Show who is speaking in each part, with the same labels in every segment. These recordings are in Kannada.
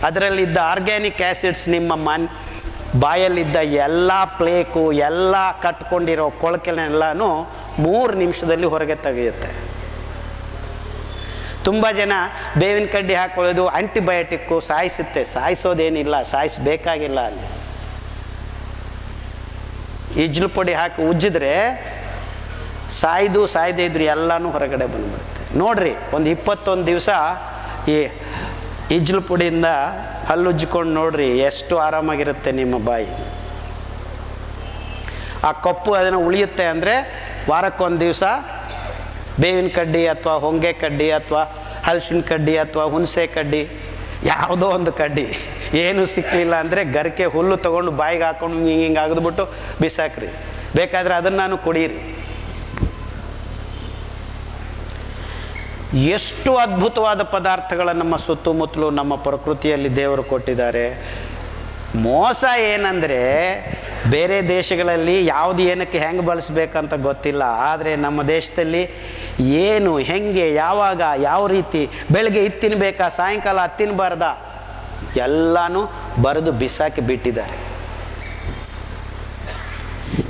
Speaker 1: ಅದರಲ್ಲಿದ್ದ ಆರ್ಗ್ಯಾನಿಕ್ ಆ್ಯಸಿಡ್ಸ್ ನಿಮ್ಮ ಬಾಯಲ್ಲಿದ್ದ ಎಲ್ಲ ಪ್ಲೇಕು ಎಲ್ಲ ಕಟ್ಕೊಂಡಿರೋ ಕೊಳಕೆನೆಲ್ಲನೂ 3 ನಿಮಿಷದಲ್ಲಿ ಹೊರಗೆ ತೆಗೆಯುತ್ತೆ. ತುಂಬ ಜನ ಬೇವಿನ ಕಡ್ಡಿ ಹಾಕೊಳ್ಳೋದು ಆಂಟಿಬಯೋಟಿಕ್ಕು ಸಾಯಿಸುತ್ತೆ. ಸಾಯಿಸೋದೇನಿಲ್ಲ, ಸಾಯಿಸಬೇಕಾಗಿಲ್ಲ. ಅಲ್ಲಿ ಇಜ್ಲು ಪುಡಿ ಹಾಕಿ ಉಜ್ಜಿದ್ರೆ ಸಾಯದೇ ಇದ್ರು ಎಲ್ಲನೂ ಹೊರಗಡೆ ಬಂದುಬಿಡುತ್ತೆ. ನೋಡ್ರಿ, ಒಂದು 21 ದಿವಸ ಈ ಇಜ್ಲು ಪುಡಿಯಿಂದ ಹಲ್ಲುಜ್ಜಿಕೊಂಡು ನೋಡ್ರಿ ಎಷ್ಟು ಆರಾಮಾಗಿರುತ್ತೆ ನಿಮ್ಮ ಬಾಯಿ. ಆ ಕಪ್ಪು ಅದನ್ನು ಉಳಿಯುತ್ತೆ ಅಂದರೆ ವಾರಕ್ಕೊಂದು ದಿವಸ ಬೇವಿನ ಕಡ್ಡಿ ಅಥವಾ ಹೊಂಗೆ ಕಡ್ಡಿ ಅಥವಾ ಹಲಸಿನ ಕಡ್ಡಿ ಅಥವಾ ಹುಣಸೆ ಕಡ್ಡಿ, ಯಾವುದೋ ಒಂದು ಕಡ್ಡಿ, ಏನು ಸಿಕ್ಕಲಿಲ್ಲ ಅಂದರೆ ಗರಿಕೆ ಹುಲ್ಲು ತೊಗೊಂಡು ಬಾಯಿಗೆ ಹಾಕೊಂಡು ಹಿಂಗೆ ಅಗದ್ಬಿಟ್ಟು ಬಿಸಾಕ್ರಿ. ಬೇಕಾದರೆ ಅದನ್ನು ನಾನು ಕುಡೀರಿ. ಎಷ್ಟು ಅದ್ಭುತವಾದ ಪದಾರ್ಥಗಳ ನಮ್ಮ ಸುತ್ತಮುತ್ತಲು ನಮ್ಮ ಪ್ರಕೃತಿಯಲ್ಲಿ ದೇವರು ಕೊಟ್ಟಿದ್ದಾರೆ. ಮೋಸ ಏನಂದರೆ ಬೇರೆ ದೇಶಗಳಲ್ಲಿ ಯಾವುದು ಏನಕ್ಕೆ ಹೆಂಗೆ ಬಳಸಬೇಕಂತ ಗೊತ್ತಿಲ್ಲ. ಆದರೆ ನಮ್ಮ ದೇಶದಲ್ಲಿ ಏನು, ಹೆಂಗೆ, ಯಾವಾಗ, ಯಾವ ರೀತಿ, ಬೆಳಗ್ಗೆ ಇದು ತಿನ್ನಬೇಕಾ, ಸಾಯಂಕಾಲ ಅದು ತಿನ್ನಬಾರ್ದ, ಎಲ್ಲನೂ ಬರೆದು ಬಿಸಾಕಿ ಬಿಟ್ಟಿದ್ದಾರೆ.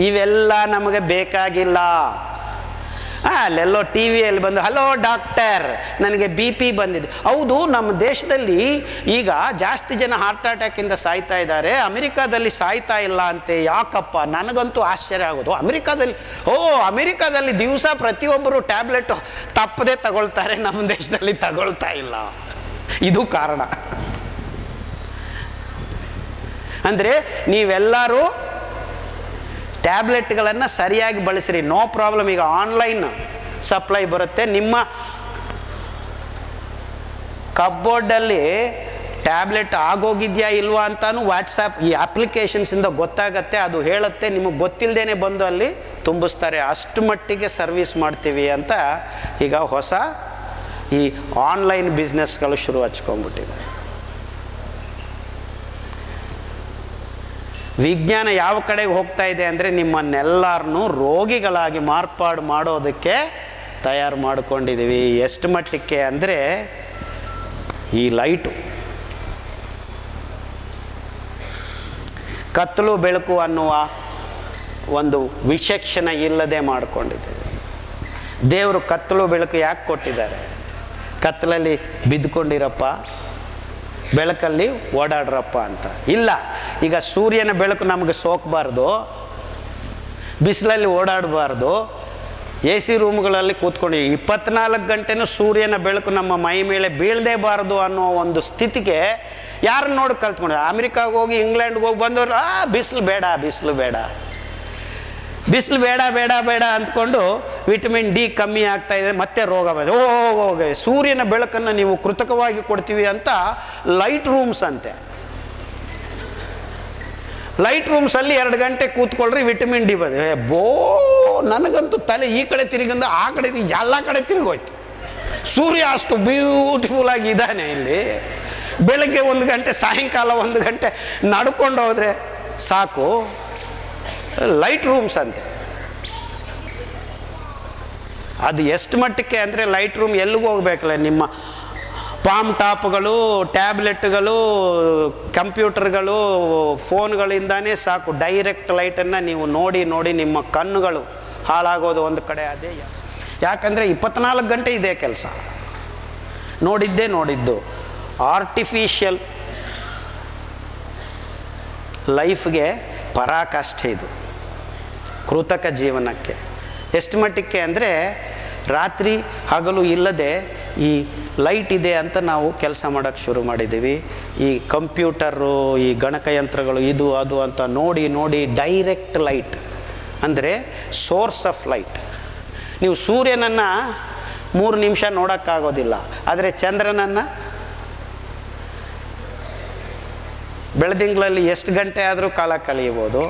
Speaker 1: ಇವೆಲ್ಲ ನಮಗೆ ಬೇಕಾಗಿಲ್ಲ. ಅಲ್ಲೆಲ್ಲೋ ಟಿ ವಿಯಲ್ಲಿ ಬಂದು, ಹಲೋ ಡಾಕ್ಟರ್, ನನಗೆ BP ಬಂದಿದೆ. ಹೌದು, ನಮ್ಮ ದೇಶದಲ್ಲಿ ಈಗ ಜಾಸ್ತಿ ಜನ ಹಾರ್ಟ್ ಅಟ್ಯಾಕಿಂದ ಸಾಯ್ತಾ ಇದ್ದಾರೆ, ಅಮೆರಿಕಾದಲ್ಲಿ ಸಾಯ್ತಾ ಇಲ್ಲ ಅಂತೆ. ಯಾಕಪ್ಪ? ನನಗಂತೂ ಆಶ್ಚರ್ಯ ಆಗೋದು. ಅಮೆರಿಕಾದಲ್ಲಿ ದಿವಸ ಪ್ರತಿಯೊಬ್ಬರು ಟ್ಯಾಬ್ಲೆಟ್ ತಪ್ಪದೆ ತಗೊಳ್ತಾರೆ, ನಮ್ಮ ದೇಶದಲ್ಲಿ ತಗೊಳ್ತಾ ಇಲ್ಲ. ಇದು ಕಾರಣ. ಅಂದರೆ ನೀವೆಲ್ಲರೂ ಟ್ಯಾಬ್ಲೆಟ್ಗಳನ್ನು ಸರಿಯಾಗಿ ಬಳಸಿರಿ, ನೋ ಪ್ರಾಬ್ಲಮ್. ಈಗ ಆನ್ಲೈನ್ ಸಪ್ಲೈ ಬರುತ್ತೆ. ನಿಮ್ಮ ಕಬ್ಬೋರ್ಡಲ್ಲಿ ಟ್ಯಾಬ್ಲೆಟ್ ಆಗೋಗಿದೆಯಾ ಇಲ್ವಾ ಅಂತಾನು ವಾಟ್ಸಪ್ ಈ ಅಪ್ಲಿಕೇಶನ್ಸಿಂದ ಗೊತ್ತಾಗತ್ತೆ. ಅದು ಹೇಳುತ್ತೆ, ನಿಮಗೆ ಗೊತ್ತಿಲ್ಲದೇನೆ ಬಂದು ಅಲ್ಲಿ ತುಂಬಿಸ್ತಾರೆ. ಅಷ್ಟು ಮಟ್ಟಿಗೆ ಸರ್ವಿಸ್ ಮಾಡ್ತೀವಿ ಅಂತ ಈಗ ಹೊಸ ಈ ಆನ್ಲೈನ್ ಬಿಸ್ನೆಸ್ಗಳು ಶುರು ಹಚ್ಕೊಂಡ್ಬಿಟ್ಟಿದೆ. ವಿಜ್ಞಾನ ಯಾವ ಕಡೆಗೆ ಹೋಗ್ತಾ ಇದೆ ಅಂದರೆ ನಿಮ್ಮನ್ನೆಲ್ಲರನ್ನೂ ರೋಗಿಗಳಾಗಿ ಮಾರ್ಪಾಡು ಮಾಡೋದಕ್ಕೆ ತಯಾರು ಮಾಡಿಕೊಂಡಿದ್ದೀವಿ. ಎಷ್ಟು ಮಟ್ಟಕ್ಕೆ ಅಂದರೆ ಈ ಲೈಟು, ಕತ್ತಲು ಬೆಳಕು ಅನ್ನುವ ಒಂದು ವಿಚಕ್ಷಣೆ ಇಲ್ಲದೆ ಮಾಡಿಕೊಂಡಿದ್ದೀವಿ. ದೇವರು ಕತ್ತಲು ಬೆಳಕು ಯಾಕೆ ಕೊಟ್ಟಿದ್ದಾರೆ? ಕತ್ತಲಲ್ಲಿ ಬಿದ್ದುಕೊಂಡಿರಪ್ಪ, ಬೆಳಕಲ್ಲಿ ಓಡಾಡ್ರಪ್ಪ ಅಂತ ಇಲ್ಲ. ಈಗ ಸೂರ್ಯನ ಬೆಳಕು ನಮಗೆ ಸೋಕಬಾರ್ದು, ಬಿಸಿಲಲ್ಲಿ ಓಡಾಡಬಾರ್ದು, AC ರೂಮ್ಗಳಲ್ಲಿ ಕೂತ್ಕೊಂಡು 24 ಗಂಟೆನೂ ಸೂರ್ಯನ ಬೆಳಕು ನಮ್ಮ ಮೈ ಮೇಲೆ ಬೀಳದೇಬಾರ್ದು ಅನ್ನೋ ಒಂದು ಸ್ಥಿತಿಗೆ ಯಾರನ್ನ ನೋಡಿ ಕಲ್ತ್ಕೊಂಡು ಅಮೆರಿಕಾಗೆ ಹೋಗಿ ಇಂಗ್ಲೆಂಡ್ಗೆ ಹೋಗಿ ಬಂದವರು ಬಿಸಿಲು ಬೇಡ ಬೇಡ ಅಂದ್ಕೊಂಡು ವಿಟಮಿನ್ D ಕಮ್ಮಿ ಆಗ್ತಾ ಇದೆ, ಮತ್ತೆ ರೋಗ ಬಂದ. ಸೂರ್ಯನ ಬೆಳಕನ್ನು ನೀವು ಕೃತಕವಾಗಿ ಕೊಡ್ತೀವಿ ಅಂತ ಲೈಟ್ ರೂಮ್ಸ್ ಅಂತೆ. ಲೈಟ್ ರೂಮ್ಸಲ್ಲಿ 2 ಗಂಟೆ ಕೂತ್ಕೊಳ್ರಿ, ವಿಟಮಿನ್ D ಬಂದು ನನಗಂತೂ ತಲೆ ಈ ಕಡೆ ತಿರುಗಿಂದ ಆ ಕಡೆ ಎಲ್ಲ ಕಡೆ ತಿರುಗೋಯ್ತು. ಸೂರ್ಯ ಅಷ್ಟು ಬ್ಯೂಟಿಫುಲ್ ಆಗಿ ಇದ್ದಾನೆ. ಇಲ್ಲಿ ಬೆಳಗ್ಗೆ 1 ಗಂಟೆ, ಸಾಯಂಕಾಲ 1 ಗಂಟೆ ನಡ್ಕೊಂಡು ಹೋದರೆ ಸಾಕು. ಲೈಟ್ ರೂಮ್ಸ್ ಅಂತೆ. ಅದು ಎಷ್ಟು ಮಟ್ಟಕ್ಕೆ ಅಂದರೆ ಲೈಟ್ ರೂಮ್ ಎಲ್ಲಿಗೂ ಹೋಗ್ಬೇಕಲ್ಲ, ನಿಮ್ಮ ಪಾಮ್ ಟಾಪ್ಗಳು, ಟ್ಯಾಬ್ಲೆಟ್ಗಳು, ಕಂಪ್ಯೂಟರ್ಗಳು, ಫೋನ್ಗಳಿಂದಾನೇ ಸಾಕು. ಡೈರೆಕ್ಟ್ ಲೈಟನ್ನು ನೀವು ನೋಡಿ ನಿಮ್ಮ ಕಣ್ಣುಗಳು ಹಾಳಾಗೋದು ಒಂದು ಕಡೆ. ಅದೇ ಯಾಕಂದರೆ 24 ಗಂಟೆ ಇದೇ ಕೆಲಸ. ನೋಡಿದ್ದು ಆರ್ಟಿಫಿಷಿಯಲ್ ಲೈಫ್ಗೆ ಪರಾಕಾಷ್ಠೆ ಇದು, ಕೃತಕ ಜೀವನಕ್ಕೆ. ಎಷ್ಟು ಮಟ್ಟಕ್ಕೆ ಅಂದರೆ ರಾತ್ರಿ ಹಗಲು ಇಲ್ಲದೆ ಈ ಲೈಟ್ ಇದೆ ಅಂತ ನಾವು ಕೆಲಸ ಮಾಡೋಕ್ಕೆ ಶುರು ಮಾಡಿದ್ದೀವಿ. ಈ ಕಂಪ್ಯೂಟರು, ಈ ಗಣಕಯಂತ್ರಗಳು, ಇದು ಅದು ಅಂತ ನೋಡಿ ಡೈರೆಕ್ಟ್ ಲೈಟ್ ಅಂದರೆ ಸೋರ್ಸ್ ಆಫ್ ಲೈಟ್. ನೀವು ಸೂರ್ಯನನ್ನು 3 ನಿಮಿಷ ನೋಡೋಕ್ಕಾಗೋದಿಲ್ಲ, ಆದರೆ ಚಂದ್ರನನ್ನು ಬೆಳದಿಂಗಳಲ್ಲಿ ಎಷ್ಟು ಗಂಟೆ ಆದರೂ ಕಾಲ ಕಳೆಯಬೋದು.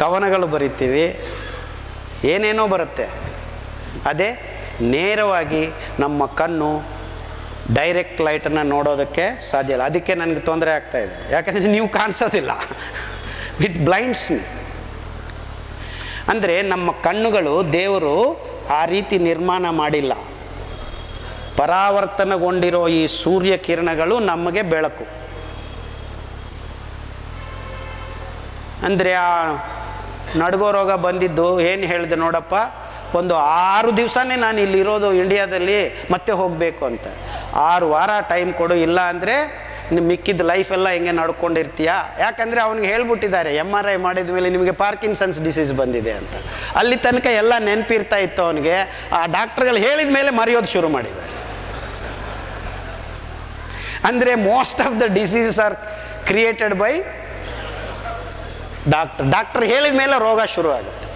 Speaker 1: ಕವನಗಳು ಬರಿತೀವಿ, ಏನೇನೋ ಬರುತ್ತೆ. ಅದೇ ನೇರವಾಗಿ ನಮ್ಮ ಕಣ್ಣು ಡೈರೆಕ್ಟ್ ಲೈಟನ್ನು ನೋಡೋದಕ್ಕೆ ಸಾಧ್ಯ ಇಲ್ಲ. ಅದಕ್ಕೆ ನನಗೆ ತೊಂದರೆ ಆಗ್ತಾಯಿದೆ, ಯಾಕಂದರೆ ನೀವು ಕಾಣಿಸೋದಿಲ್ಲ. It blinds me. ಅಂದರೆ ನಮ್ಮ ಕಣ್ಣುಗಳು ದೇವರು ಆ ರೀತಿ ನಿರ್ಮಾಣ ಮಾಡಿಲ್ಲ. ಪರಾವರ್ತನಗೊಂಡಿರೋ ಈ ಸೂರ್ಯ ಕಿರಣಗಳು ನಮಗೆ ಬೆಳಕು. ಅಂದರೆ ಆ ನಡ್ಗೋ ರೋಗ ಬಂದಿದ್ದು ಏನು ಹೇಳಿದೆ ನೋಡಪ್ಪ, ಒಂದು 6 ದಿವಸನೇ ನಾನು ಇಲ್ಲಿರೋದು ಇಂಡಿಯಾದಲ್ಲಿ, ಮತ್ತೆ ಹೋಗಬೇಕು ಅಂತ. 6 ವಾರ ಟೈಮ್ ಕೊಡು, ಇಲ್ಲ ಅಂದರೆ ಮಿಕ್ಕಿದ ಲೈಫೆಲ್ಲ ಹಿಂಗೆ ನಡ್ಕೊಂಡಿರ್ತೀಯ. ಯಾಕಂದರೆ ಅವ್ನಿಗೆ ಹೇಳ್ಬಿಟ್ಟಿದ್ದಾರೆ MRI ಮಾಡಿದ ಮೇಲೆ ನಿಮಗೆ ಪಾರ್ಕಿನ್ಸನ್ಸ್ ಡಿಸೀಸ್ ಬಂದಿದೆ ಅಂತ. ಅಲ್ಲಿ ತನಕ ಎಲ್ಲ ನೆನಪಿರ್ತಾ ಇತ್ತು ಅವನಿಗೆ. ಆ ಡಾಕ್ಟ್ರುಗಳು ಹೇಳಿದ ಮೇಲೆ ಮರೆಯೋದು ಶುರು ಮಾಡಿದ್ದಾರೆ. ಅಂದರೆ most of the diseases are created by doctor ಹೇಳಿದ ಮೇಲೆ ರೋಗ ಶುರು ಆಗುತ್ತೆ.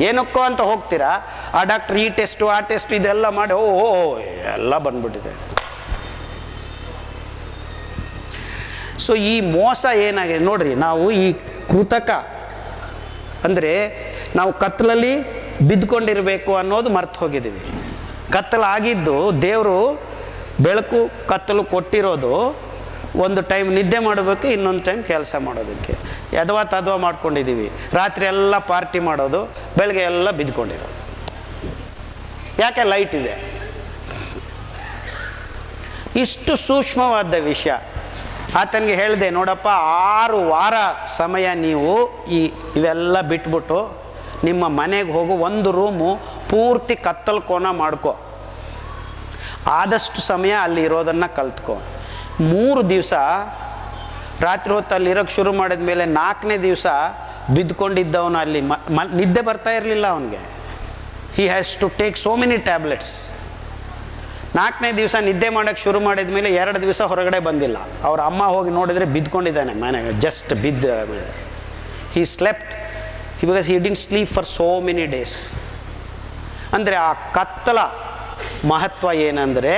Speaker 1: ಏನಕ್ಕೋ ಅಂತ ಹೋಗ್ತೀರಾ, ಆ ಡಾಕ್ಟ್ರ್ ಈ ಟೆಸ್ಟು ಆ ಟೆಸ್ಟು ಇದೆಲ್ಲ ಮಾಡಿ ಎಲ್ಲ ಬಂದ್ಬಿಟ್ಟಿದೆ. ಸೊ ಈ ಮೋಸ ಏನಾಗಿದೆ ನೋಡ್ರಿ, ನಾವು ಈ ಕೃತಕ ಅಂದರೆ ನಾವು ಕತ್ತಲಲ್ಲಿ ಬಿದ್ದುಕೊಂಡಿರಬೇಕು ಅನ್ನೋದು ಮರ್ತು ಹೋಗಿದ್ದೀವಿ. ಕತ್ತಲಾಗಿದ್ದು ದೇವರು ಬೆಳಕು ಕತ್ತಲು ಕೊಟ್ಟಿರೋದು ಒಂದು ಟೈಮ್ ನಿದ್ದೆ ಮಾಡಬೇಕು, ಇನ್ನೊಂದು ಟೈಮ್ ಕೆಲಸ ಮಾಡೋದಕ್ಕೆ. ಯದ್ವಾ ತದ್ವಾ ಮಾಡ್ಕೊಂಡಿದ್ದೀವಿ. ರಾತ್ರಿ ಎಲ್ಲ ಪಾರ್ಟಿ ಮಾಡೋದು, ಬೆಳಗ್ಗೆ ಎಲ್ಲ ಬಿದ್ದುಕೊಂಡಿರೋದು. ಯಾಕೆ? ಲೈಟ್ ಇದೆ. ಇಷ್ಟು ಸೂಕ್ಷ್ಮವಾದ ವಿಷಯ. ಆತನಿಗೆ ಹೇಳಿದೆ, ನೋಡಪ್ಪ 6 ವಾರ ಸಮಯ ನೀವು ಇವೆಲ್ಲ ಬಿಟ್ಬಿಟ್ಟು ನಿಮ್ಮ ಮನೆಗೆ ಹೋಗು, ಒಂದು ರೂಮು ಪೂರ್ತಿ ಕತ್ತಲು ಕೋನ ಮಾಡ್ಕೊ, ಆದಷ್ಟು ಸಮಯ ಅಲ್ಲಿ ಇರೋದನ್ನು ಕಲ್ತ್ಕೊ. 3 ದಿವಸ ರಾತ್ರಿ ಹೊತ್ತು ಅಲ್ಲಿ ಇರೋಕ್ಕೆ ಶುರು ಮಾಡಿದ ಮೇಲೆ 4ನೇ ದಿವಸ ಬಿದ್ದುಕೊಂಡಿದ್ದವನು ಅಲ್ಲಿ ನಿದ್ದೆ ಬರ್ತಾ ಇರಲಿಲ್ಲ ಅವನಿಗೆ. He has to take so many tablets. 4ನೇ ದಿವಸ ನಿದ್ದೆ ಮಾಡೋಕ್ಕೆ ಶುರು ಮಾಡಿದ ಮೇಲೆ 2 ದಿವಸ ಹೊರಗಡೆ ಬಂದಿಲ್ಲ. ಅವ್ರ ಅಮ್ಮ ಹೋಗಿ ನೋಡಿದರೆ ಬಿದ್ದುಕೊಂಡಿದ್ದಾನೆ ಮನೆಗೆ, ಜಸ್ಟ್ ಬಿದ್ದ ಮೇಲೆ. He slept because he didn't sleep for so many days. ಅಂದರೆ ಆ ಕತ್ತಲ ಮಹತ್ವ ಏನಂದರೆ,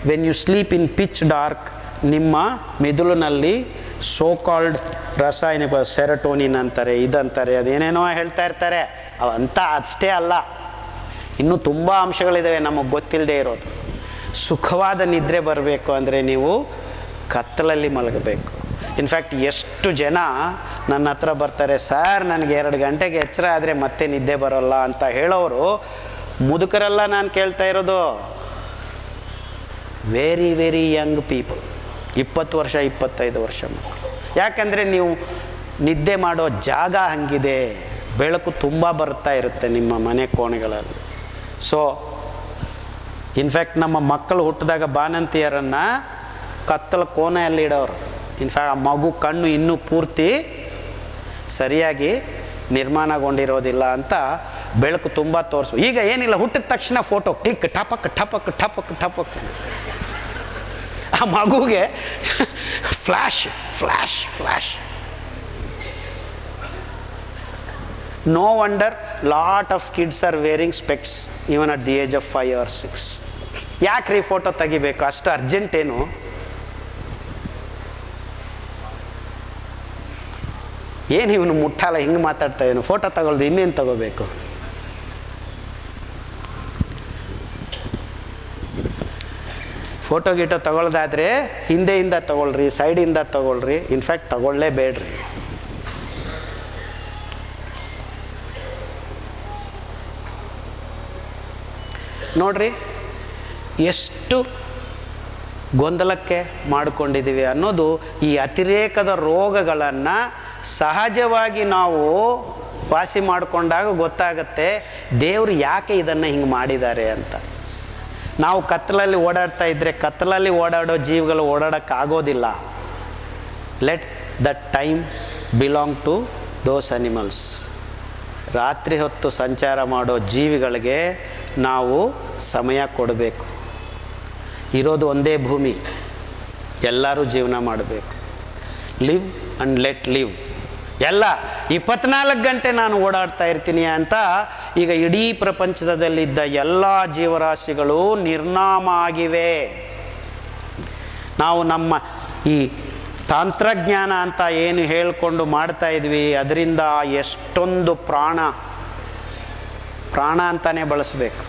Speaker 1: when you sleep in pitch dark, ನಿಮ್ಮ ಮೆದುಳಿನಲ್ಲಿ ಸೋ ಕಾಲ್ಡ್ ರಾಸಾಯನಿಕ ಸೆರಟೋನಿನ್ ಅಂತಾರೆ, ಇದಂತಾರೆ, ಅದೇನೇನೋ ಹೇಳ್ತಾ ಇರ್ತಾರೆ. ಅವಂತ ಅಷ್ಟೇ ಅಲ್ಲ, ಇನ್ನೂ ತುಂಬ ಅಂಶಗಳಿದ್ದಾವೆ ನಮಗೆ ಗೊತ್ತಿಲ್ಲದೆ ಇರೋದು. ಸುಖವಾದ ನಿದ್ರೆ ಬರಬೇಕು ಅಂದರೆ ನೀವು ಕತ್ತಲಲ್ಲಿ ಮಲಗಬೇಕು. ಇನ್ಫ್ಯಾಕ್ಟ್ ಎಷ್ಟು ಜನ ನನ್ನ ಹತ್ರ ಬರ್ತಾರೆ, ಸರ್ ನನಗೆ 2 ಗಂಟೆಗೆ ಎಚ್ಚರ ಆದರೆ ಮತ್ತೆ ನಿದ್ದೆ ಬರೋಲ್ಲ ಅಂತ ಹೇಳೋರು ಮುದುಕರೆಲ್ಲ ನಾನು ಕೇಳ್ತಾ ಇರೋದು. ವೆರಿ ವೆರಿ ಯಂಗ್ ಪೀಪಲ್, 20 ವರ್ಷ 25 ವರ್ಷ ಮಕ್ಕಳು. ಯಾಕಂದರೆ ನೀವು ನಿದ್ದೆ ಮಾಡೋ ಜಾಗ ಹಂಗಿದೆ, ಬೆಳಕು ತುಂಬ ಬರ್ತಾ ಇರುತ್ತೆ ನಿಮ್ಮ ಮನೆ ಕೋಣೆಗಳಲ್ಲಿ. ಸೊ ಇನ್ಫ್ಯಾಕ್ಟ್ ನಮ್ಮ ಮಕ್ಕಳು ಹುಟ್ಟಿದಾಗ ಬಾಣಂತಿಯರನ್ನು ಕತ್ತಲ ಕೋಣೆಯಲ್ಲಿ ಇಡೋರು. ಇನ್ಫ್ಯಾಕ್ಟ್ ಆ ಮಗು ಕಣ್ಣು ಇನ್ನೂ ಪೂರ್ತಿ ಸರಿಯಾಗಿ ನಿರ್ಮಾಣಗೊಂಡಿರೋದಿಲ್ಲ ಅಂತ ಬೆಳಕು ತುಂಬ ತೋರಿಸು. ಈಗ ಏನಿಲ್ಲ, ಹುಟ್ಟಿದ ತಕ್ಷಣ ಫೋಟೋ ಕ್ಲಿಕ್, ಟಪಕ್ ಟಪಕ್ ಟಪಕ್ ಟಪಕ್. ಆ ಮಗುಗೆ flash flash flash. No wonder lot of kids are wearing specs even at the age of 5 or 6. ಯಾಕ್ರಿ ಫೋಟೋ ತೆಗಿಬೇಕು? ಅಷ್ಟು ಅರ್ಜೆಂಟ್ ಏನು? ಏನು ಇವನು ಮುಟ್ಟಾಲ ಹಿಂಗೆ ಮಾತಾಡ್ತಾ ಇದ್ದಾನೆ, ಫೋಟೋ ತಗೊಳ್ದು ಇನ್ನೇನು ತಗೋಬೇಕು? ಫೋಟೋ ಗೀಟೋ ತಗೊಳ್ದಾದ್ರೆ ಹಿಂದೆಯಿಂದ ತಗೊಳ್ರಿ, ಸೈಡಿಂದ ತಗೊಳ್ರಿ. ಇನ್ಫ್ಯಾಕ್ಟ್ ತಗೊಳ್ಳೇಬೇಡ್ರಿ. ನೋಡ್ರಿ ಎಷ್ಟು ಗೊಂದಲಕ್ಕೆ ಮಾಡಿಕೊಂಡಿದ್ದೀವಿ ಅನ್ನೋದು. ಈ ಅತಿರೇಕದ ರೋಗಗಳನ್ನು ಸಹಜವಾಗಿ ನಾವು ವಾಸಿ ಮಾಡಿಕೊಂಡಾಗ ಗೊತ್ತಾಗುತ್ತೆ ದೇವರು ಯಾಕೆ ಇದನ್ನು ಹಿಂಗೆ ಮಾಡಿದ್ದಾರೆ ಅಂತ. ನಾವು ಕತ್ತಲಲ್ಲಿ ಓಡಾಡ್ತಾ ಇದ್ದರೆ ಕತ್ತಲಲ್ಲಿ ಓಡಾಡೋ ಜೀವಿಗಳು ಓಡಾಡೋಕ್ಕಾಗೋದಿಲ್ಲ. Let the time belong to those animals. ರಾತ್ರಿ ಹೊತ್ತು ಸಂಚಾರ ಮಾಡೋ ಜೀವಿಗಳಿಗೆ ನಾವು ಸಮಯ ಕೊಡಬೇಕು. ಇರೋದು ಒಂದೇ ಭೂಮಿ, ಎಲ್ಲರೂ ಜೀವನ ಮಾಡಬೇಕು. Live and let live. ಎಲ್ಲ 24 ಗಂಟೆ ನಾನು ಓಡಾಡ್ತಾ ಇರ್ತೀನಿ ಅಂತ ಈಗ ಇಡೀ ಪ್ರಪಂಚದಲ್ಲಿದ್ದ ಎಲ್ಲ ಜೀವರಾಶಿಗಳು ನಿರ್ನಾಮ ಆಗಿವೆ. ನಾವು ನಮ್ಮ ಈ ತಂತ್ರಜ್ಞಾನ ಅಂತ ಏನು ಹೇಳಿಕೊಂಡು ಮಾಡ್ತಾ ಇದ್ವಿ, ಅದರಿಂದ ಎಷ್ಟೊಂದು ಪ್ರಾಣ ಅಂತಲೇ ಬಳಸಬೇಕು,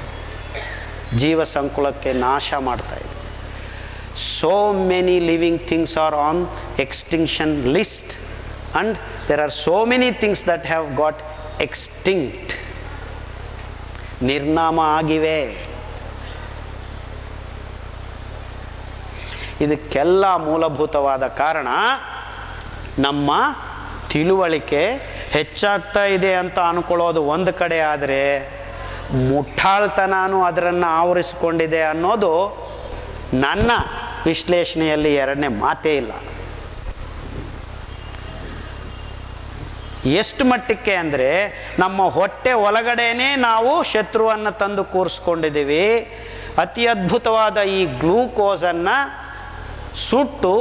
Speaker 1: ಜೀವ ಸಂಕುಲಕ್ಕೆ ನಾಶ ಮಾಡ್ತಾ ಇದೆ. So many living things are on extinction list and there are so many things that have got extinct. ನಿರ್ನಾಮ ಆಗಿವೆ. ಇದಕ್ಕೆಲ್ಲ ಮೂಲಭೂತವಾದ ಕಾರಣ ನಮ್ಮ ತಿಳುವಳಿಕೆ ಹೆಚ್ಚಾಗ್ತಾ ಇದೆ ಅಂತ ಅಂದ್ಕೊಳ್ಳೋದು ಒಂದು ಕಡೆ, ಆದರೆ ಮುಟ್ಟಾಳ್ತನೂ ಅದನ್ನು ಆವರಿಸಿಕೊಂಡಿದೆ ಅನ್ನೋದು ನನ್ನ ವಿಶ್ಲೇಷಣೆಯಲ್ಲಿ ಎರಡನೇ ಮಾತೇ ಇಲ್ಲ. ಎಷ್ಟು ಮಟ್ಟಕ್ಕೆ ಅಂದರೆ ನಮ್ಮ ಹೊಟ್ಟೆ ಒಳಗಡೆನೇ ನಾವು ಶತ್ರುವನ್ನು ತಂದು ಕೂರಿಸ್ಕೊಂಡಿದ್ದೀವಿ. ಅತಿ ಅದ್ಭುತವಾದ ಈ ಗ್ಲೂಕೋಸನ್ನು ಸುಟ್ಟು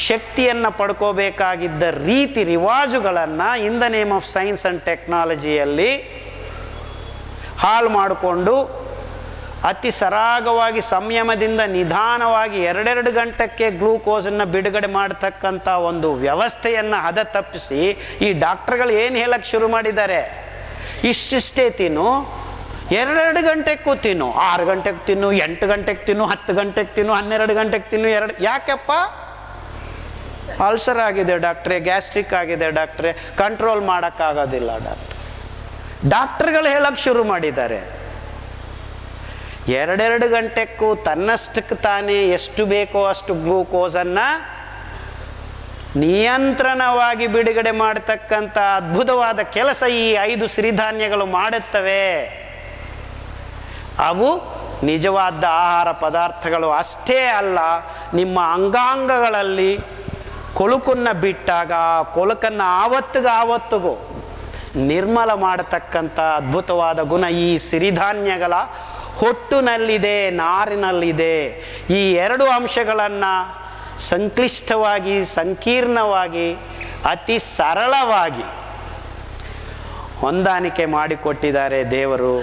Speaker 1: ಶಕ್ತಿಯನ್ನು ಪಡ್ಕೋಬೇಕಾಗಿದ್ದ ರೀತಿ ರಿವಾಜುಗಳನ್ನು in the name of science and ಟೆಕ್ನಾಲಜಿಯಲ್ಲಿ ಹಾಳು ಮಾಡಿಕೊಂಡು ಅತಿ ಸರಾಗವಾಗಿ ಸಂಯಮದಿಂದ ನಿಧಾನವಾಗಿ 2 ಗಂಟೆಗೆ ಗ್ಲೂಕೋಸನ್ನು ಬಿಡುಗಡೆ ಮಾಡತಕ್ಕಂಥ ಒಂದು ವ್ಯವಸ್ಥೆಯನ್ನು ಹದ ತಪ್ಪಿಸಿ ಈ ಡಾಕ್ಟ್ರುಗಳು ಏನು ಹೇಳಕ್ಕೆ ಶುರು ಮಾಡಿದ್ದಾರೆ, ಇಷ್ಟಿಷ್ಟೇ ತಿನ್ನು, 2 ಗಂಟೆಗೂ ತಿನ್ನು, 6 ಗಂಟೆಗೆ ತಿನ್ನು, 8 ಗಂಟೆಗೆ ತಿನ್ನು, 10 ಗಂಟೆಗೆ ತಿನ್ನು, 12 ಗಂಟೆಗೆ ತಿನ್ನು. ಯಾಕೆಪ್ಪ? ಅಲ್ಸರ್ ಆಗಿದೆ ಡಾಕ್ಟ್ರೇ, ಗ್ಯಾಸ್ಟ್ರಿಕ್ ಆಗಿದೆ ಡಾಕ್ಟ್ರೇ, ಕಂಟ್ರೋಲ್ ಮಾಡೋಕ್ಕಾಗೋದಿಲ್ಲ ಡಾಕ್ಟ್ರುಗಳು ಹೇಳಕ್ಕೆ ಶುರು ಮಾಡಿದ್ದಾರೆ. 2 ಗಂಟೆಗೂ ತನ್ನಷ್ಟಕ್ಕೆ ತಾನೇ ಎಷ್ಟು ಬೇಕೋ ಅಷ್ಟು ಗ್ಲೂಕೋಸನ್ನು ನಿಯಂತ್ರಣವಾಗಿ ಬಿಡುಗಡೆ ಮಾಡತಕ್ಕಂಥ ಅದ್ಭುತವಾದ ಕೆಲಸ ಈ 5 ಸಿರಿಧಾನ್ಯಗಳು ಮಾಡುತ್ತವೆ. ಅವು ನಿಜವಾದ ಆಹಾರ ಪದಾರ್ಥಗಳು ಅಷ್ಟೇ ಅಲ್ಲ, ನಿಮ್ಮ ಅಂಗಾಂಗಗಳಲ್ಲಿ ಕೊಳುಕನ್ನು ಬಿಟ್ಟಾಗ ಕೊಳುಕನ್ನು ಆವತ್ತಿಗೂ ನಿರ್ಮಲ ಮಾಡತಕ್ಕಂಥ ಅದ್ಭುತವಾದ ಗುಣ ಈ ಸಿರಿಧಾನ್ಯಗಳ ಹೊಟ್ಟಿನಲ್ಲಿದೆ, ನಾರಿನಲ್ಲಿದೆ. ಈ 2 ಅಂಶಗಳನ್ನು ಸಂಕ್ಲಿಷ್ಟವಾಗಿ, ಸಂಕೀರ್ಣವಾಗಿ, ಅತಿ ಸರಳವಾಗಿ ಹೊಂದಾಣಿಕೆ ಮಾಡಿಕೊಟ್ಟಿದ್ದಾರೆ ದೇವರು.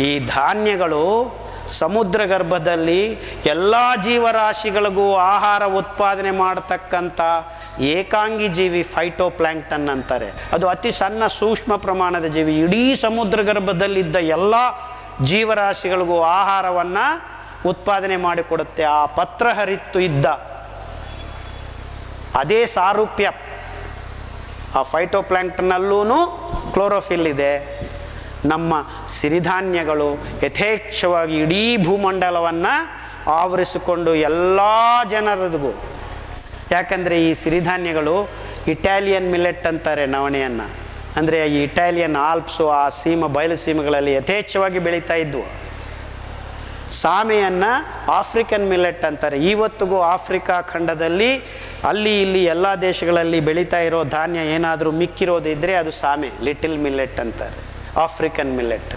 Speaker 1: ಈ ಧಾನ್ಯಗಳು ಸಮುದ್ರ ಗರ್ಭದಲ್ಲಿ ಎಲ್ಲ ಜೀವರಾಶಿಗಳಿಗೂ ಆಹಾರ ಉತ್ಪಾದನೆ ಮಾಡತಕ್ಕಂಥ ಏಕಾಂಗಿ ಜೀವಿ ಫೈಟೋಪ್ಲಾಂಕ್ಟನ್ ಅಂತಾರೆ. ಅದು ಅತಿ ಸಣ್ಣ ಸೂಕ್ಷ್ಮ ಪ್ರಮಾಣದ ಜೀವಿ. ಇಡೀ ಸಮುದ್ರ ಗರ್ಭದಲ್ಲಿದ್ದ ಎಲ್ಲ ಜೀವರಾಶಿಗಳಿಗೂ ಆಹಾರವನ್ನು ಉತ್ಪಾದನೆ ಮಾಡಿಕೊಡುತ್ತೆ. ಆ ಪತ್ರ ಹರಿತ್ತು ಇದ್ದ ಅದೇ ಸಾರೂಪ್ಯ ಆ ಫೈಟೋಪ್ಲಾಂಕ್ಟನ್ನಲ್ಲೂ ಕ್ಲೋರೋಫಿಲ್ ಇದೆ. ನಮ್ಮ ಸಿರಿಧಾನ್ಯಗಳು ಯಥೇಚ್ಛವಾಗಿ ಇಡೀ ಭೂಮಂಡಲವನ್ನು ಆವರಿಸಿಕೊಂಡು ಎಲ್ಲ ಜನರಿಗೂ, ಯಾಕಂದರೆ ಈ ಸಿರಿಧಾನ್ಯಗಳು ಇಟಾಲಿಯನ್ ಮಿಲೆಟ್ ಅಂತಾರೆ ನವಣೆಯನ್ನು. ಅಂದರೆ ಈ ಇಟಾಲಿಯನ್ ಆಲ್ಪ್ಸು, ಆ ಬಯಲು ಸೀಮೆಗಳಲ್ಲಿ ಯಥೇಚ್ಛವಾಗಿ ಬೆಳೀತಾ ಇದ್ವು. ಸಾಮೆಯನ್ನು ಆಫ್ರಿಕನ್ ಮಿಲೆಟ್ ಅಂತಾರೆ. ಇವತ್ತಿಗೂ ಆಫ್ರಿಕಾ ಖಂಡದಲ್ಲಿ ಅಲ್ಲಿ ಇಲ್ಲಿ ಎಲ್ಲ ದೇಶಗಳಲ್ಲಿ ಬೆಳೀತಾ ಇರೋ ಧಾನ್ಯ ಏನಾದರೂ ಮಿಕ್ಕಿರೋದಿದ್ದರೆ ಅದು ಸಾಮೆ, ಲಿಟಿಲ್ ಮಿಲೆಟ್ ಅಂತಾರೆ, ಆಫ್ರಿಕನ್ ಮಿಲೆಟ್.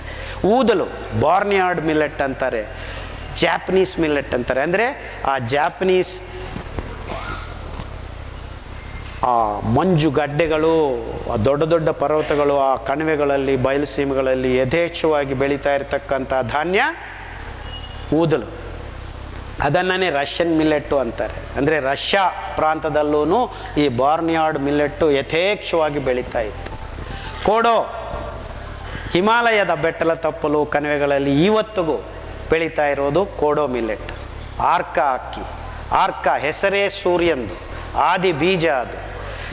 Speaker 1: ಊದಲು ಬಾರ್ನಿಯಾರ್ಡ್ ಮಿಲೆಟ್ ಅಂತಾರೆ, ಜಾಪನೀಸ್ ಮಿಲೆಟ್ ಅಂತಾರೆ. ಅಂದರೆ ಆ ಜಾಪನೀಸ್ ಆ ಮಂಜುಗಡ್ಡೆಗಳು, ಆ ದೊಡ್ಡ ದೊಡ್ಡ ಪರ್ವತಗಳು, ಆ ಕಣಿವೆಗಳಲ್ಲಿ ಬಯಲುಸೀಮೆಗಳಲ್ಲಿ ಯಥೇಚ್ಛವಾಗಿ ಬೆಳೀತಾ ಇರತಕ್ಕಂಥ ಧಾನ್ಯ ಊದಲು. ಅದನ್ನೇ ರಷ್ಯನ್ ಮಿಲ್ಲೆಟ್ಟು ಅಂತಾರೆ. ಅಂದರೆ ರಷ್ಯಾ ಪ್ರಾಂತದಲ್ಲೂ ಈ ಬಾರ್ನಿಯಾರ್ಡ್ ಮಿಲ್ಲೆಟ್ಟು ಯಥೇಚ್ಛವಾಗಿ ಬೆಳೀತಾ ಇತ್ತು. ಕೋಡೋ, ಹಿಮಾಲಯದ ಬೆಟ್ಟಲ ತಪ್ಪಲು ಕಣಿವೆಗಳಲ್ಲಿ ಇವತ್ತಿಗೂ ಬೆಳೀತಾ ಇರೋದು ಕೋಡೋ ಮಿಲ್ಲೆಟ್. ಆರ್ಕ ಅಕ್ಕಿ, ಆರ್ಕ ಹೆಸರೇ ಸೂರ್ಯಂದು, ಆದಿ ಬೀಜ ಅದು.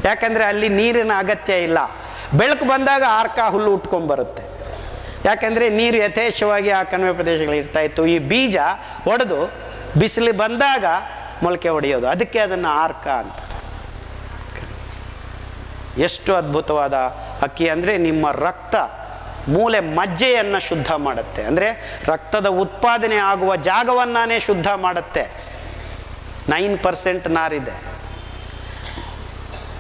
Speaker 1: ಯಾಕಂದರೆ ಅಲ್ಲಿ ನೀರಿನ ಅಗತ್ಯ ಇಲ್ಲ. ಬೆಳಕು ಬಂದಾಗ ಆರ್ಕ ಹುಲ್ಲು ಉಟ್ಕೊಂಡ್ಬರುತ್ತೆ. ಯಾಕಂದರೆ ನೀರು ಯಥೇಚ್ಛವಾಗಿ ಆ ಕಣಿವೆ ಪ್ರದೇಶಗಳು ಇರ್ತಾಯಿತ್ತು. ಈ ಬೀಜ ಒಡೆದು ಬಿಸಿಲು ಬಂದಾಗ ಮೊಳಕೆ ಹೊಡೆಯೋದು, ಅದಕ್ಕೆ ಅದನ್ನು ಆರ್ಕ ಅಂತಾರೆ. ಎಷ್ಟು ಅದ್ಭುತವಾದ ಅಕ್ಕಿ ಅಂದರೆ ನಿಮ್ಮ ರಕ್ತ ಮೂಲೆ ಮಜ್ಜೆಯನ್ನು ಶುದ್ಧ ಮಾಡುತ್ತೆ. ಅಂದರೆ ರಕ್ತದ ಉತ್ಪಾದನೆ ಆಗುವ ಜಾಗವನ್ನೇ ಶುದ್ಧ ಮಾಡುತ್ತೆ. 9% ನಾರಿದೆ.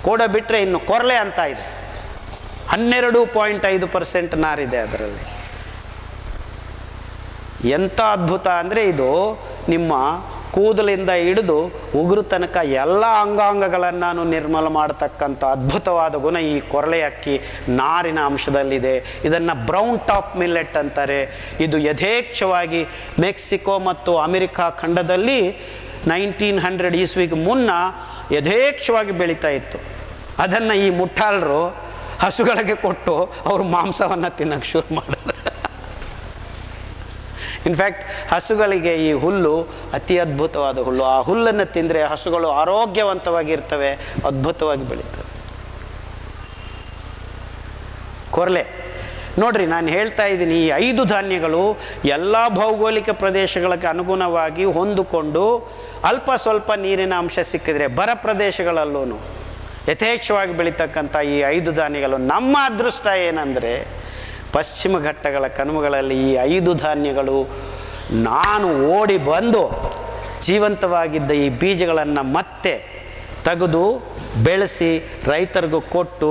Speaker 1: ಕೋಡ ಬಿಟ್ಟರೆ ಇನ್ನು ಕೊರಲೆ ಅಂತ ಇದೆ, 12.5% ನಾರಿದೆ ಅದರಲ್ಲಿ. ಎಂಥ ಅದ್ಭುತ ಅಂದರೆ ಇದು ನಿಮ್ಮ ಕೂದಲಿಂದ ಹಿಡಿದು ಉಗುರು ತನಕ ಎಲ್ಲ ಅಂಗಾಂಗಗಳನ್ನು ನಿರ್ಮಲ ಮಾಡತಕ್ಕಂಥ ಅದ್ಭುತವಾದ ಗುಣ ಈ ಕೊರಲೆ ಅಕ್ಕಿ ನಾರಿನ ಅಂಶದಲ್ಲಿದೆ. ಇದನ್ನು ಬ್ರೌನ್ ಟಾಪ್ ಮಿಲ್ಲೆಟ್ ಅಂತಾರೆ. ಇದು ಯಥೇಚ್ಛವಾಗಿ ಮೆಕ್ಸಿಕೋ ಮತ್ತು ಅಮೆರಿಕಾ ಖಂಡದಲ್ಲಿ 1900 ಇಸ್ವಿಗೆ ಮುನ್ನ ಯಥೇಚ್ಛವಾಗಿ ಬೆಳೀತಾ ಇತ್ತು. ಅದನ್ನು ಈ ಮುಟ್ಟಾಳರು ಹಸುಗಳಿಗೆ ಕೊಟ್ಟು ಅವರು ಮಾಂಸವನ್ನು ತಿನ್ನೋಕ್ಕೆ ಶುರು ಮಾಡಿದ್ರು. ಇನ್ಫ್ಯಾಕ್ಟ್ ಹಸುಗಳಿಗೆ ಈ ಹುಲ್ಲು ಅತಿ ಅದ್ಭುತವಾದ ಹುಲ್ಲು. ಆ ಹುಲ್ಲನ್ನು ತಿಂದರೆ ಹಸುಗಳು ಆರೋಗ್ಯವಂತವಾಗಿರ್ತವೆ, ಅದ್ಭುತವಾಗಿ ಬೆಳೀತವೆ. ಕೊರಲೆ ನೋಡ್ರಿ, ನಾನು ಹೇಳ್ತಾ ಇದ್ದೀನಿ, ಈ 5 ಧಾನ್ಯಗಳು ಎಲ್ಲ ಭೌಗೋಳಿಕ ಪ್ರದೇಶಗಳಿಗೆ ಅನುಗುಣವಾಗಿ ಹೊಂದಿಕೊಂಡು ಅಲ್ಪ ಸ್ವಲ್ಪ ನೀರಿನ ಅಂಶ ಸಿಕ್ಕಿದ್ರೆ, ಬರ ಪ್ರದೇಶಗಳಲ್ಲೂ ಯಥೇಚ್ಛವಾಗಿ ಬೆಳೀತಕ್ಕಂಥ ಈ 5 ಧಾನ್ಯಗಳು. ನಮ್ಮ ಅದೃಷ್ಟ ಏನಂದರೆ ಪಶ್ಚಿಮ ಘಟ್ಟಗಳ ಕನುಮಗಳಲ್ಲಿ ಈ 5 ಧಾನ್ಯಗಳು ನಾನು ಓಡಿ ಬಂದು ಜೀವಂತವಾಗಿದ್ದ ಈ ಬೀಜಗಳನ್ನು ಮತ್ತೆ ತೆಗೆದು ಬೆಳೆಸಿ ರೈತರಿಗೂ ಕೊಟ್ಟು,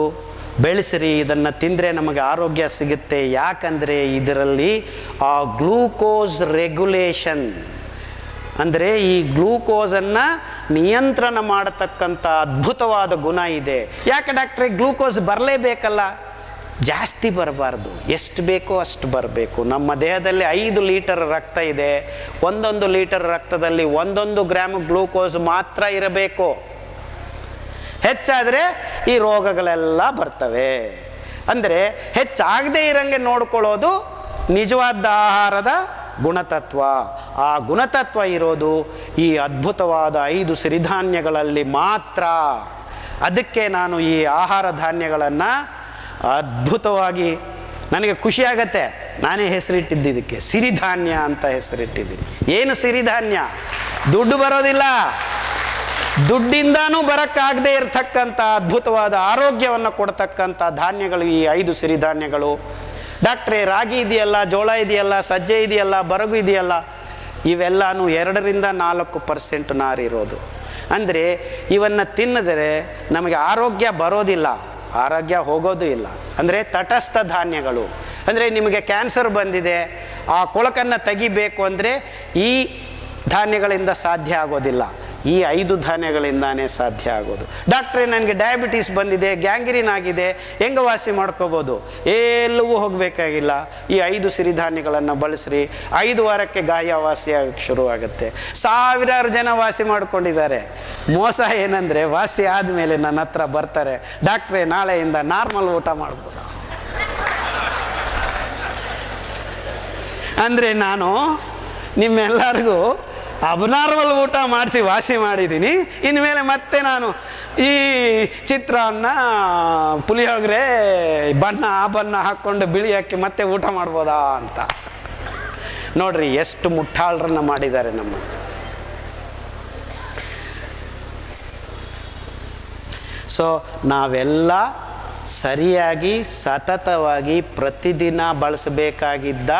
Speaker 1: ಬೆಳೆಸಿರಿ, ಇದನ್ನು ತಿಂದರೆ ನಮಗೆ ಆರೋಗ್ಯ ಸಿಗುತ್ತೆ. ಯಾಕಂದರೆ ಇದರಲ್ಲಿ ಆ ಗ್ಲೂಕೋಸ್ ರೆಗ್ಯುಲೇಷನ್ ಅಂದರೆ ಈ ಗ್ಲೂಕೋಸನ್ನು ನಿಯಂತ್ರಣ ಮಾಡತಕ್ಕಂಥ ಅದ್ಭುತವಾದ ಗುಣ ಇದೆ. ಯಾಕೆ ಡಾಕ್ಟ್ರೇ ಗ್ಲೂಕೋಸ್ ಬರಲೇಬೇಕಲ್ಲ? ಜಾಸ್ತಿ ಬರಬಾರ್ದು, ಎಷ್ಟು ಬೇಕೋ ಅಷ್ಟು ಬರಬೇಕು. ನಮ್ಮ ದೇಹದಲ್ಲಿ 5 ಲೀಟರ್ ರಕ್ತ ಇದೆ. 1 ಲೀಟರ್ ರಕ್ತದಲ್ಲಿ 1 ಗ್ರಾಮ್ ಗ್ಲೂಕೋಸ್ ಮಾತ್ರ ಇರಬೇಕು. ಹೆಚ್ಚಾದರೆ ಈ ರೋಗಗಳೆಲ್ಲ ಬರ್ತವೆ. ಅಂದರೆ ಹೆಚ್ಚಾಗದೇ ಇರಂಗೆ ನೋಡ್ಕೊಳ್ಳೋದು ನಿಜವಾದ ಆಹಾರದ ಗುಣತತ್ವ. ಆ ಗುಣತತ್ವ ಇರೋದು ಈ ಅದ್ಭುತವಾದ 5 ಸಿರಿಧಾನ್ಯಗಳಲ್ಲಿ ಮಾತ್ರ. ಅದಕ್ಕೆ ನಾನು ಈ ಆಹಾರ ಧಾನ್ಯಗಳನ್ನು ಅದ್ಭುತವಾಗಿ, ನನಗೆ ಖುಷಿಯಾಗತ್ತೆ, ನಾನೇ ಹೆಸರಿಟ್ಟಿದ್ದು ಇದಕ್ಕೆ ಸಿರಿಧಾನ್ಯ ಅಂತ ಹೆಸರಿಟ್ಟಿದ್ದೀನಿ. ಏನು ಸಿರಿಧಾನ್ಯ? ದುಡ್ಡು ಬರೋದಿಲ್ಲ, ದುಡ್ಡಿಂದಾನೂ ಬರೋಕ್ಕಾಗದೇ ಇರತಕ್ಕಂಥ ಅದ್ಭುತವಾದ ಆರೋಗ್ಯವನ್ನು ಕೊಡ್ತಕ್ಕಂಥ ಧಾನ್ಯಗಳು ಈ 5 ಸಿರಿಧಾನ್ಯಗಳು. ಡಾಕ್ಟ್ರೇ ರಾಗಿ ಇದೆಯಲ್ಲ, ಜೋಳ ಇದೆಯಲ್ಲ, ಸಜ್ಜೆ ಇದೆಯಲ್ಲ, ಬರಗು ಇದೆಯಲ್ಲ, ಇವೆಲ್ಲನೂ 2-4% ನಾರಿರೋದು. ಅಂದರೆ ಇವನ್ನು ತಿನ್ನಿದರೆ ನಮಗೆ ಆರೋಗ್ಯ ಬರೋದಿಲ್ಲ, ಆರೋಗ್ಯ ಹೋಗೋದು ಇಲ್ಲ. ಅಂದರೆ ತಟಸ್ಥ ಧಾನ್ಯಗಳು. ಅಂದರೆ ನಿಮಗೆ ಕ್ಯಾನ್ಸರ್ ಬಂದಿದೆ, ಆ ಕೊಳಕನ್ನು ತೆಗಿಬೇಕು ಅಂದರೆ ಈ ಧಾನ್ಯಗಳಿಂದ ಸಾಧ್ಯ ಆಗೋದಿಲ್ಲ, ಈ 5 ಧಾನ್ಯಗಳಿಂದಾನೇ ಸಾಧ್ಯ ಆಗೋದು. ಡಾಕ್ಟ್ರೇ ನನಗೆ ಡಯಾಬಿಟೀಸ್ ಬಂದಿದೆ, ಗ್ಯಾಂಗ್ರೀನ್ ಆಗಿದೆ, ಹೆಂಗೆ ವಾಸಿ ಮಾಡ್ಕೋಬೋದು? ಎಲ್ಲವೂ ಹೋಗಬೇಕಾಗಿಲ್ಲ, ಈ 5 ಸಿರಿಧಾನ್ಯಗಳನ್ನು ಬಳಸ್ರಿ. 5 ವಾರಕ್ಕೆ ಗಾಯ ವಾಸಿಯಾಗಕ್ಕೆ ಶುರುವಾಗುತ್ತೆ. ಸಾವಿರಾರು ಜನ ವಾಸಿ ಮಾಡ್ಕೊಂಡಿದ್ದಾರೆ. ಮೋಸ ಏನಂದರೆ ವಾಸಿ ಆದಮೇಲೆ ನನ್ನ ಹತ್ರ ಬರ್ತಾರೆ, ಡಾಕ್ಟ್ರೇ ನಾಳೆಯಿಂದ ನಾರ್ಮಲ್ ಊಟ ಮಾಡ್ಬೋದು. ಅಂದರೆ ನಾನು ನಿಮ್ಮೆಲ್ಲರಿಗೂ ಅಬ್ನಾರ್ಮಲ್ ಊಟ ಮಾಡಿಸಿ ವಾಸಿ ಮಾಡಿದ್ದೀನಿ. ಇನ್ಮೇಲೆ ಮತ್ತೆ ನಾನು ಈ ಚಿತ್ರಾನ್ನ, ಪುಳಿಯೋಗರೆ, ಬಣ್ಣ ಹಾಕ್ಕೊಂಡು ಬಿಳಿ ಹಾಕಿ ಮತ್ತೆ ಊಟ ಮಾಡ್ಬೋದಾ ಅಂತ. ನೋಡ್ರಿ ಎಷ್ಟು ಮುಟ್ಟಾಳರನ್ನು ಮಾಡಿದ್ದಾರೆ ನಮ್ಮ. ಸೊ ನಾವೆಲ್ಲ ಸರಿಯಾಗಿ ಸತತವಾಗಿ ಪ್ರತಿದಿನ ಬಳಸಬೇಕಾಗಿದ್ದ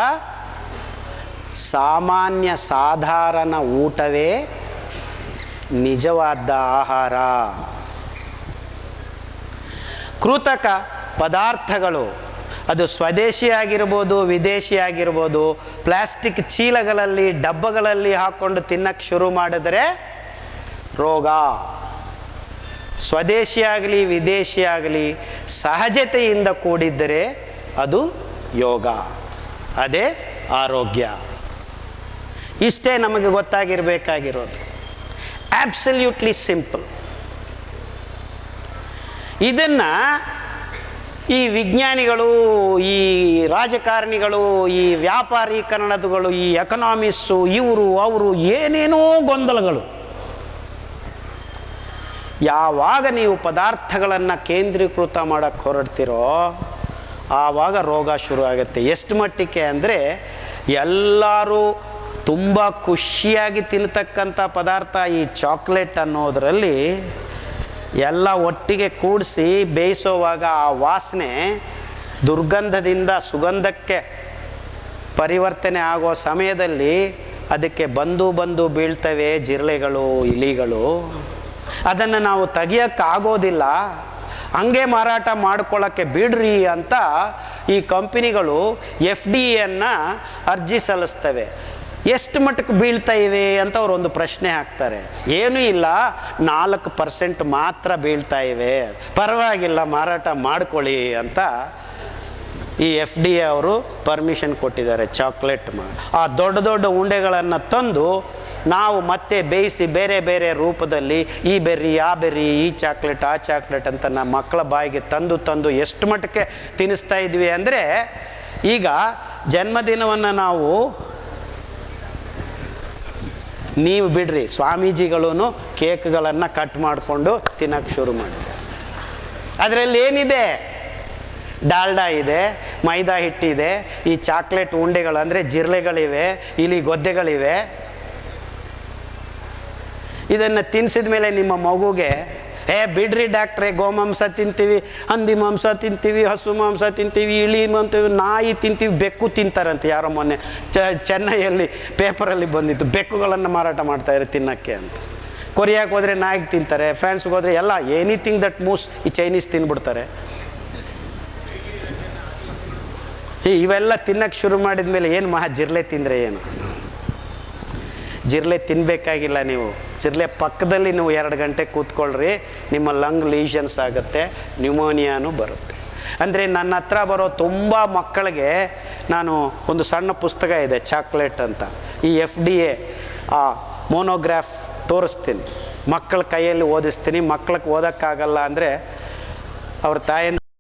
Speaker 1: ಸಾಮಾನ್ಯ ಸಾಧಾರಣ ಊಟವೇ ನಿಜವಾದ ಆಹಾರ. ಕೃತಕ ಪದಾರ್ಥಗಳು, ಅದು ಸ್ವದೇಶಿಯಾಗಿರ್ಬೋದು, ವಿದೇಶಿಯಾಗಿರ್ಬೋದು, ಪ್ಲಾಸ್ಟಿಕ್ ಚೀಲಗಳಲ್ಲಿ, ಡಬ್ಬಗಳಲ್ಲಿ ಹಾಕ್ಕೊಂಡು ತಿನ್ನಕ್ಕೆ ಶುರು ಮಾಡಿದರೆ ರೋಗ. ಸ್ವದೇಶಿಯಾಗಲಿ ವಿದೇಶಿಯಾಗಲಿ ಸಹಜತೆಯಿಂದ ಕೂಡಿದ್ದರೆ ಅದು ಯೋಗ, ಅದೇ ಆರೋಗ್ಯ. ಇಷ್ಟೇ ನಮಗೆ ಗೊತ್ತಾಗಿರಬೇಕಾಗಿರೋದು. Absolutely simple. ಇದನ್ನು ಈ ವಿಜ್ಞಾನಿಗಳು, ಈ ರಾಜಕಾರಣಿಗಳು, ಈ ವ್ಯಾಪಾರೀಕರಣಗಳು, ಈ ಎಕನಾಮಿಸ್ಟು, ಇವರು ಅವರು ಏನೇನೋ ಗೊಂದಲಗಳು. ಯಾವಾಗ ನೀವು ಪದಾರ್ಥಗಳನ್ನು ಕೇಂದ್ರೀಕೃತ ಮಾಡೋಕ್ಕೆ ಹೊರಡ್ತೀರೋ ಆವಾಗ ರೋಗ ಶುರು ಆಗುತ್ತೆ. ಎಷ್ಟು ಮಟ್ಟಿಗೆ ಅಂದರೆ ಎಲ್ಲರೂ ತುಂಬ ಖುಷಿಯಾಗಿ ತಿನ್ನತಕ್ಕಂಥ ಪದಾರ್ಥ ಈ ಚಾಕ್ಲೇಟ್ ಅನ್ನೋದರಲ್ಲಿ ಎಲ್ಲ ಒಟ್ಟಿಗೆ ಕೂಡಿಸಿ ಬೇಯಿಸೋವಾಗ ಆ ವಾಸನೆ ದುರ್ಗಂಧದಿಂದ ಸುಗಂಧಕ್ಕೆ ಪರಿವರ್ತನೆ ಆಗೋ ಸಮಯದಲ್ಲಿ ಅದಕ್ಕೆ ಬಂದು ಬೀಳ್ತವೆ ಜಿರಳೆಗಳು, ಇಲಿಗಳು. ಅದನ್ನು ನಾವು ತೆಗಿಯೋಕ್ಕಾಗೋದಿಲ್ಲ, ಹಂಗೆ ಮಾರಾಟ ಮಾಡ್ಕೊಳ್ಳೋಕ್ಕೆ ಬಿಡ್ರಿ ಅಂತ ಈ ಕಂಪನಿಗಳು FDA ಅರ್ಜಿ ಸಲ್ಲಿಸ್ತವೆ. ಎಷ್ಟು ಮಟ್ಟಕ್ಕೆ ಬೀಳ್ತಾ ಇವೆ ಅಂತ ಅವರು ಒಂದು ಪ್ರಶ್ನೆ ಹಾಕ್ತಾರೆ. ಏನೂ ಇಲ್ಲ, 4% ಮಾತ್ರ ಬೀಳ್ತಾ ಇವೆ, ಪರವಾಗಿಲ್ಲ ಮಾರಾಟ ಮಾಡ್ಕೊಳ್ಳಿ ಅಂತ ಈ FDA ಅವರು ಪರ್ಮಿಷನ್ ಕೊಟ್ಟಿದ್ದಾರೆ. ಚಾಕ್ಲೇಟ್ ಆ ದೊಡ್ಡ ದೊಡ್ಡ ಉಂಡೆಗಳನ್ನು ತಂದು ನಾವು ಮತ್ತೆ ಬೇಯಿಸಿ ಬೇರೆ ಬೇರೆ ರೂಪದಲ್ಲಿ ಈ ಬೆರ್ರಿ ಆ ಬೆರ್ರಿ, ಈ ಚಾಕ್ಲೇಟ್ ಆ ಚಾಕ್ಲೇಟ್ ಅಂತ ನಮ್ಮ ಮಕ್ಕಳ ಬಾಯಿಗೆ ತಂದು ಎಷ್ಟು ಮಟ್ಟಕ್ಕೆ ತಿನ್ನಿಸ್ತಾ ಇದ್ವಿ ಅಂದರೆ, ಈಗ ಜನ್ಮದಿನವನ್ನು ನಾವು, ನೀವು ಬಿಡ್ರಿ, ಸ್ವಾಮೀಜಿಗಳೂ ಕೇಕ್ಗಳನ್ನು ಕಟ್ ಮಾಡಿಕೊಂಡು ತಿನ್ನೋಕ್ಕೆ ಶುರು ಮಾಡಿದ್ದಾರೆ. ಅದರಲ್ಲಿ ಏನಿದೆ? ಡಾಲ್ಡಾ ಇದೆ, ಮೈದಾ ಹಿಟ್ಟಿದೆ, ಈ ಚಾಕ್ಲೇಟ್ ಉಂಡೆಗಳು ಅಂದರೆ ಜಿರಳೆಗಳಿವೆ, ಇಲಿ ಗೊದ್ದೆಗಳಿವೆ. ಇದನ್ನು ತಿನ್ನಿಸಿದ ಮೇಲೆ ನಿಮ್ಮ ಮಗುಗೆ ಬಿಡ್ರಿ ಡಾಕ್ಟ್ರೇ, ಗೋಮಾಂಸ ತಿಂತೀವಿ, ಹಂದಿ ಮಾಂಸ ತಿಂತೀವಿ, ಹಸು ಮಾಂಸ ತಿಂತೀವಿ, ಇಳಿ ಅಂತೀವಿ, ನಾಯಿ ತಿಂತೀವಿ, ಬೆಕ್ಕು ತಿಂತಾರಂತೆ. ಯಾರೋ ಮೊನ್ನೆ ಚೆನ್ನೈಯಲ್ಲಿ ಪೇಪರಲ್ಲಿ ಬಂದಿತ್ತು, ಬೆಕ್ಕುಗಳನ್ನು ಮಾರಾಟ ಮಾಡ್ತಾಯಿದ್ದಾರೆ ತಿನ್ನೋಕ್ಕೆ ಅಂತ. ಕೊರಿಯಾಕ್ಕೆ ಹೋದರೆ ನಾಯಿಗೆ ತಿಂತಾರೆ, ಫ್ರಾನ್ಸ್ಗೆ ಹೋದರೆ ಎಲ್ಲ ಎನಿಥಿಂಗ್ ದಟ್ ಮೂವ್ಸ್ ಈ ಚೈನೀಸ್ ತಿಂದ್ಬಿಡ್ತಾರೆ. ಇವೆಲ್ಲ ತಿನ್ನೋಕ್ಕೆ ಶುರು ಮಾಡಿದ ಮೇಲೆ ಏನು ಜಿರ್ಲೆ ತಿಂದರೆ ಏನು? ಜಿರ್ಲೆ ತಿನ್ನಬೇಕಾಗಿಲ್ಲ ನೀವು. ಜಿರ್ಲೆ ಪಕ್ಕದಲ್ಲಿ ನೀವು 2 ಗಂಟೆ ಕೂತ್ಕೊಳ್ರಿ, ನಿಮ್ಮ ಲಂಗ್ ಲೀಷನ್ಸ್ ಆಗುತ್ತೆ, ನ್ಯೂಮೋನಿಯಾನು ಬರುತ್ತೆ. ಅಂದರೆ ನನ್ನ ಹತ್ರ ಬರೋ ತುಂಬ ಮಕ್ಕಳಿಗೆ ನಾನು ಒಂದು ಸಣ್ಣ ಪುಸ್ತಕ ಇದೆ, ಚಾಕ್ಲೇಟ್ ಅಂತ, ಈ FDA ಆ ಮೋನೋಗ್ರಾಫ್ ತೋರಿಸ್ತೀನಿ, ಮಕ್ಕಳ ಕೈಯಲ್ಲಿ ಓದಿಸ್ತೀನಿ. ಮಕ್ಕಳಿಗೆ ಓದೋಕ್ಕಾಗಲ್ಲ ಅಂದರೆ ಅವ್ರ ತಾಯಿನ